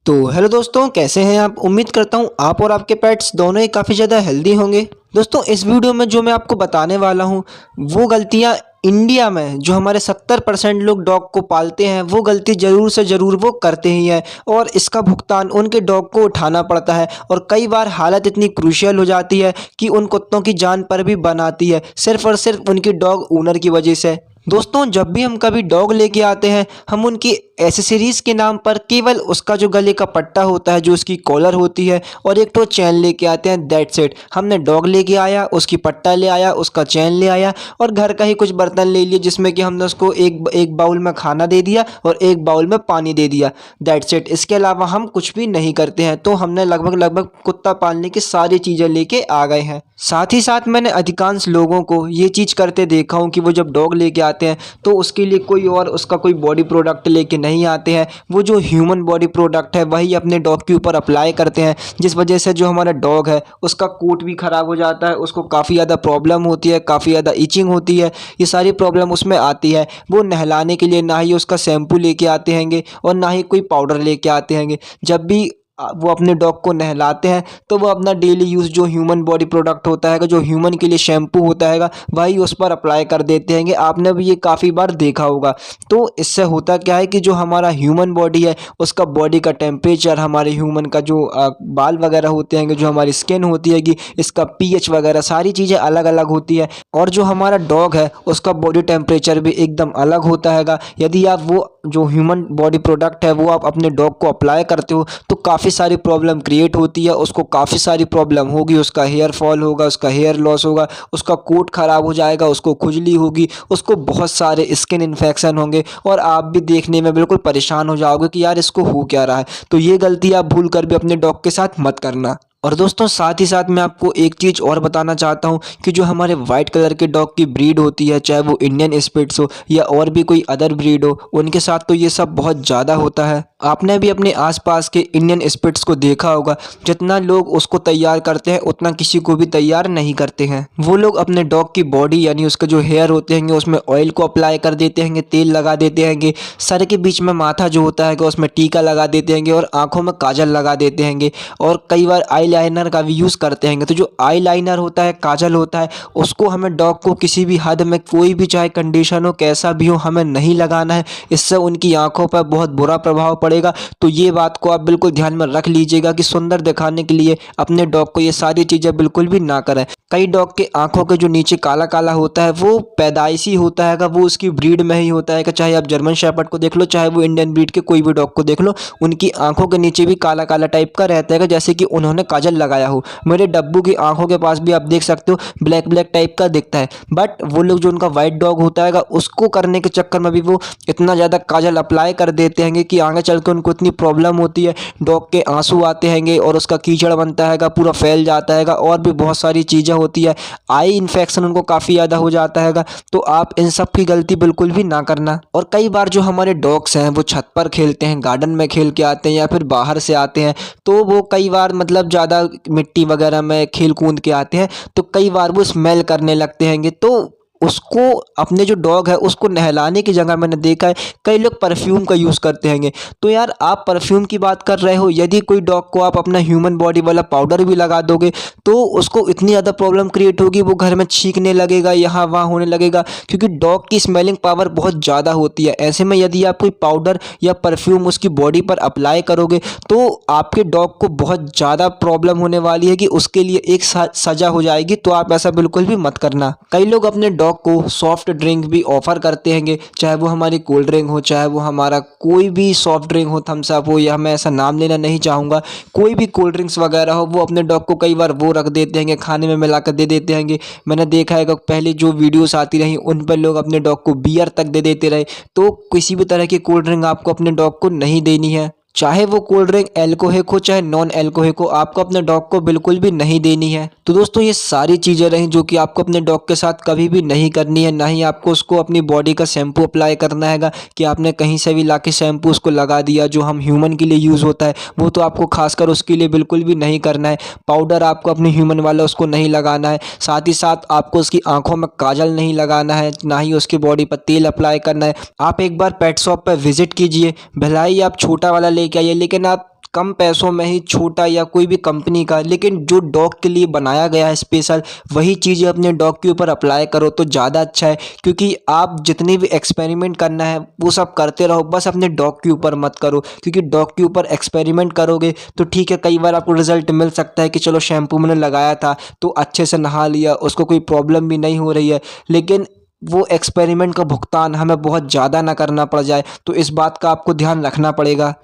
तो हेलो दोस्तों, कैसे हैं आप। उम्मीद करता हूं आप और आपके पेट्स दोनों ही काफ़ी ज़्यादा हेल्दी होंगे। दोस्तों, इस वीडियो में जो मैं आपको बताने वाला हूं वो गलतियां इंडिया में जो हमारे 70% लोग डॉग को पालते हैं वो गलती ज़रूर से ज़रूर वो करते ही हैं और इसका भुगतान उनके डॉग को उठाना पड़ता है। और कई बार हालत इतनी क्रूशियल हो जाती है कि उन कुत्तों की जान पर भी बन आती है, सिर्फ और सिर्फ उनकी डॉग ओनर की वजह से। दोस्तों, जब भी हम कभी डॉग लेके आते हैं हम उनकी एसेसरीज़ के नाम पर केवल उसका जो गले का पट्टा होता है, जो उसकी कॉलर होती है और एक तो चैन लेके आते हैं। That's it. हमने डॉग लेके आया, उसकी पट्टा ले आया, उसका चैन ले आया और घर का ही कुछ बर्तन ले लिए जिसमें कि हमने उसको एक बाउल में खाना दे दिया और एक बाउल में पानी दे दिया। That's it. इसके अलावा हम कुछ भी नहीं करते हैं। तो हमने लगभग कुत्ता पालने की सारी चीज़ें लेके आ गए हैं। साथ ही साथ मैंने अधिकांश लोगों को ये चीज़ करते देखा हूँ कि वो जब डॉग लेके आते हैं तो उसके लिए कोई और उसका कोई बॉडी प्रोडक्ट लेके नहीं आते हैं। वो जो ह्यूमन बॉडी प्रोडक्ट है वही अपने डॉग के ऊपर अप्लाई करते हैं, जिस वजह से जो हमारा डॉग है उसका कोट भी ख़राब हो जाता है, उसको काफ़ी ज़्यादा प्रॉब्लम होती है, काफ़ी ज़्यादा इचिंग होती है। ये सारी प्रॉब्लम उसमें आती है। वो नहलाने के लिए ना ही उसका शैम्पू लेके आते हैंगे और ना ही कोई पाउडर लेके आते हैंगे। जब भी वो अपने डॉग को नहलाते हैं तो वो अपना डेली यूज़ जो ह्यूमन बॉडी प्रोडक्ट होता है, जो ह्यूमन के लिए शैम्पू होता है, वही उस पर अप्लाई कर देते हैं। आपने भी ये काफ़ी बार देखा होगा। तो इससे होता क्या है कि जो हमारा ह्यूमन बॉडी है उसका बॉडी का टेम्परेचर, हमारे ह्यूमन का जो बाल वगैरह होते हैं, जो हमारी स्किन होती है कि इसका पीएच वगैरह सारी चीज़ें अलग अलग होती है। और जो हमारा डॉग है उसका बॉडी टेम्परेचर भी एकदम अलग होता है। यदि आप वो जो ह्यूमन बॉडी प्रोडक्ट है वो आप अपने डॉग को अप्लाई करते हो तो काफ़ी सारी प्रॉब्लम क्रिएट होती है। उसको काफ़ी सारी प्रॉब्लम होगी, उसका हेयर फॉल होगा, उसका हेयर लॉस होगा, उसका कोट ख़राब हो जाएगा, उसको खुजली होगी, उसको बहुत सारे स्किन इन्फेक्शन होंगे और आप भी देखने में बिल्कुल परेशान हो जाओगे कि यार इसको हो क्या रहा है। तो ये गलती आप भूल कर भी अपने डॉग के साथ मत करना। और दोस्तों, साथ ही साथ मैं आपको एक चीज़ और बताना चाहता हूँ कि जो हमारे वाइट कलर के डॉग की ब्रीड होती है, चाहे वो इंडियन स्पिट्स हो या और भी कोई अदर ब्रीड हो, उनके साथ तो ये सब बहुत ज़्यादा होता है। आपने भी अपने आसपास के इंडियन स्पिट्स को देखा होगा, जितना लोग उसको तैयार करते हैं उतना किसी को भी तैयार नहीं करते हैं। वो लोग अपने डॉग की बॉडी यानी उसके जो हेयर होते हैं उसमें ऑयल को अप्लाई कर देते हैं, तेल लगा देते हैं, सर के बीच में माथा जो होता है उसमें टीका लगा देते हैं और आँखों में काजल लगा देते हैं और कई बार आई लाइनर का भी यूज़ करते हैं। तो जो आई लाइनर होता है, काजल होता है, उसको हमें डॉग को किसी भी हद में, कोई भी चाहे कंडीशन हो, कैसा भी हो, हमें नहीं लगाना है। इससे उनकी आंखों पर बहुत बुरा प्रभाव पड़ेगा। तो ये बात को आप बिल्कुल ध्यान में रख लीजिएगा कि सुंदर दिखाने के लिए अपने डॉग को ये सारी चीज़ें बिल्कुल भी ना करें। कई डॉग के आंखों के जो नीचे काला काला होता है वो पैदाइशी होता है, वो उसकी ब्रीड में ही होता है। कि चाहे आप जर्मन शेपर्ड को देख लो, चाहे वो इंडियन ब्रीड के कोई भी डॉग को देख लो, उनकी आंखों के नीचे भी काला काला टाइप का रहता है, जैसे कि उन्होंने काजल लगाया हो। मेरे डब्बू की आंखों के पास भी आप देख सकते हो ब्लैक ब्लैक टाइप का दिखता है। बट वो लोग जो उनका वाइट डॉग होता है उसको करने के चक्कर में भी वो इतना ज़्यादा काजल अप्लाई कर देते हैं कि आगे चल के उनको इतनी प्रॉब्लम होती है, डॉग के आंसू आते हैं और उसका कीचड़ बनता है, पूरा फैल जाता है और भी बहुत सारी चीज़ें होती है। आई इन्फेक्शन उनको काफ़ी ज़्यादा हो जाता है। तो आप इन सब की गलती बिल्कुल भी ना करना। और कई बार जो हमारे डॉग्स हैं वो छत पर खेलते हैं, गार्डन में खेल के आते हैं या फिर बाहर से आते हैं, तो वो कई बार मतलब ज़्यादा मिट्टी वगैरह में खेल कूद के आते हैं तो कई बार वो स्मेल करने लगते हैं। तो उसको, अपने जो डॉग है उसको नहलाने की जगह मैंने देखा है कई लोग परफ्यूम का यूज़ करते हैं। तो यार, आप परफ्यूम की बात कर रहे हो, यदि कोई डॉग को आप अपना ह्यूमन बॉडी वाला पाउडर भी लगा दोगे तो उसको इतनी ज़्यादा प्रॉब्लम क्रिएट होगी, वो घर में छींकने लगेगा, यहाँ वहाँ होने लगेगा, क्योंकि डॉग की स्मेलिंग पावर बहुत ज़्यादा होती है। ऐसे में यदि आप कोई पाउडर या परफ्यूम उसकी बॉडी पर अप्लाई करोगे तो आपके डॉग को बहुत ज़्यादा प्रॉब्लम होने वाली है कि उसके लिए एक सज़ा हो जाएगी। तो आप ऐसा बिल्कुल भी मत करना। कई लोग अपने डॉग को सॉफ्ट ड्रिंक भी ऑफर करते हैं, चाहे वो हमारी कोल्ड ड्रिंक हो, चाहे वो हमारा कोई भी सॉफ्ट ड्रिंक हो, थम्स अप हो, या मैं ऐसा नाम लेना नहीं चाहूँगा, कोई भी कोल्ड ड्रिंक्स वगैरह हो, वो अपने डॉग को कई बार वो रख देते हैं, खाने में मिलाकर दे देते हैं। मैंने देखा है कि पहले जो वीडियोस आती रही उन पर लोग अपने डॉग को बियर तक दे देते रहे। तो किसी भी तरह की कोल्ड ड्रिंक आपको अपने डॉग को नहीं देनी है, चाहे वो कोल्ड ड्रिंक एल्कोहलिक हो चाहे नॉन एल्कोहलिक हो, आपको अपने डॉग को बिल्कुल भी नहीं देनी है। तो दोस्तों, ये सारी चीज़ें रहीं जो कि आपको अपने डॉग के साथ कभी भी नहीं करनी है। ना ही आपको उसको अपनी बॉडी का शैम्पू अप्लाई करना है कि आपने कहीं से भी लाके शैम्पू उसको लगा दिया जो हम ह्यूमन के लिए यूज़ होता है, वो तो आपको खासकर उसके लिए बिल्कुल भी नहीं करना है। पाउडर आपको अपने ह्यूमन वाला उसको नहीं लगाना है। साथ ही साथ आपको उसकी आंखों में काजल नहीं लगाना है, ना ही उसकी बॉडी पर तेल अप्लाई करना है। आप एक बार पेट शॉप पर विजिट कीजिए, भले ही आप छोटा वाला लेके आइए, लेकिन आप कम पैसों में ही छोटा या कोई भी कंपनी का, लेकिन जो डॉग के लिए बनाया गया है स्पेशल, वही चीज़ें अपने डॉग के ऊपर अप्लाई करो तो ज़्यादा अच्छा है। क्योंकि आप जितने भी एक्सपेरिमेंट करना है वो सब करते रहो, बस अपने डॉग के ऊपर मत करो। क्योंकि डॉग के ऊपर एक्सपेरिमेंट करोगे तो ठीक है, कई बार आपको रिजल्ट मिल सकता है कि चलो शैम्पू मैंने लगाया था तो अच्छे से नहा लिया, उसको कोई प्रॉब्लम भी नहीं हो रही है, लेकिन वो एक्सपेरिमेंट का भुगतान हमें बहुत ज़्यादा ना करना पड़ जाए, तो इस बात का आपको ध्यान रखना पड़ेगा।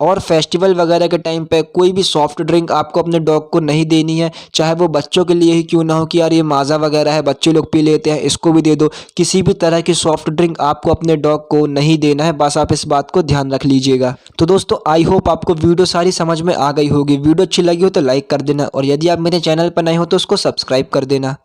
और फेस्टिवल वगैरह के टाइम पे कोई भी सॉफ्ट ड्रिंक आपको अपने डॉग को नहीं देनी है, चाहे वो बच्चों के लिए ही क्यों ना हो कि यार ये माज़ा वगैरह है, बच्चे लोग पी लेते हैं, इसको भी दे दो। किसी भी तरह की सॉफ्ट ड्रिंक आपको अपने डॉग को नहीं देना है, बस आप इस बात को ध्यान रख लीजिएगा। तो दोस्तों आई होप आपको वीडियो सारी समझ में आ गई होगी। वीडियो अच्छी लगी हो तो लाइक कर देना, और यदि आप मेरे चैनल पर नए हो तो उसको सब्सक्राइब कर देना।